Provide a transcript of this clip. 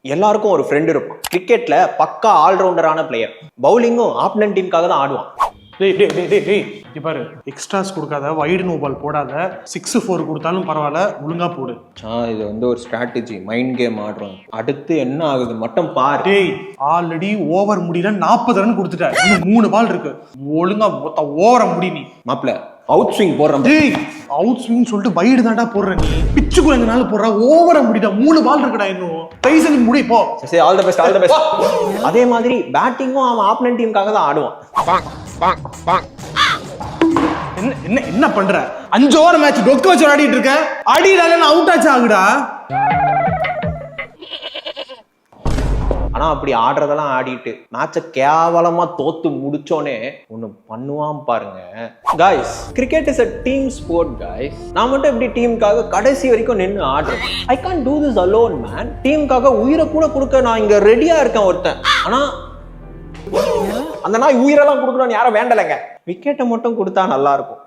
எல்லாருக்கும் ஒரு ஃப்ரெண்ட் இருக்கும். கிரிக்கெட்ல பக்கா ஆல்ரவுண்டரான பிளேயர். பவுலிங்கும் ஆப்பனன்ட் டீமுக்காக தான் ஆடுவான். டேய் பாரு, எக்ஸ்ட்ராஸ் கொடுக்காத, வைடு நோ பால் போடாத, 6-4 கொடுத்தாலும் பரவாயில்ல, ஒழுங்கா போடு. இது வந்து ஒரு ஸ்ட்ராட்டஜி, மைண்ட் கேம் ஆடுறோம். அடுத்து என்ன ஆகுது மட்டும் பாரு. டேய், ஆல்ரெடி ஓவர் முடியல 40 ரன் கொடுத்துட்ட, இன்னும் 3 பால் இருக்கு, ஒழுங்கா மொத்த ஓவர முடி. நீ மாப்ள அவுட் ஸ்விங் போடுறேன். டேய், அவுட் ஸ்விங் சொல்லிட்டு வைடு தான்டா போடுற, நீ பிச்சு குழந்தைனால போடுற, ஓவர முடிடா, 3 பால் இருக்குடா, இன்னும் டைசன் முடி போ. சரி, all the best, all the best. அதே மாதிரி பேட்டிங்கும் அவன் ஆப்பனன்ட் டீமுக்காக தான் ஆடுவான். என்ன பண்ற? 5 ஓவர் மேட்ச் டொக்க வச்சு ஆடிட்டு இருக்க, அடிடால அவுட் ஆச்சு ஆகுடா. ஆனா அப்படி ஆடுறதெல்லாம் ஆடிட்டு மேட்ச கேவலமா தோத்து முடிச்சோனே ஒண்ணு பண்ணுவான் பாருங்க. Guys, cricket is a team sport guys. நான் மட்டும் எப்படி டீமுக்காக கடைசி வரைக்கும் நின்று ஆடுறேன்? I can't do this alone man. டீமுக்காக உயிரை கூட கொடுக்க நான் இங்க ரெடியா இருக்கேன் ஒருத்தன். ஆனா அந்த நாய் உயிரெல்லாம் கொடுக்கணும்னு யாரும் வேண்டலைங்க. விக்கெட்டை மட்டும் கொடுத்தா நல்லா இருக்கும்.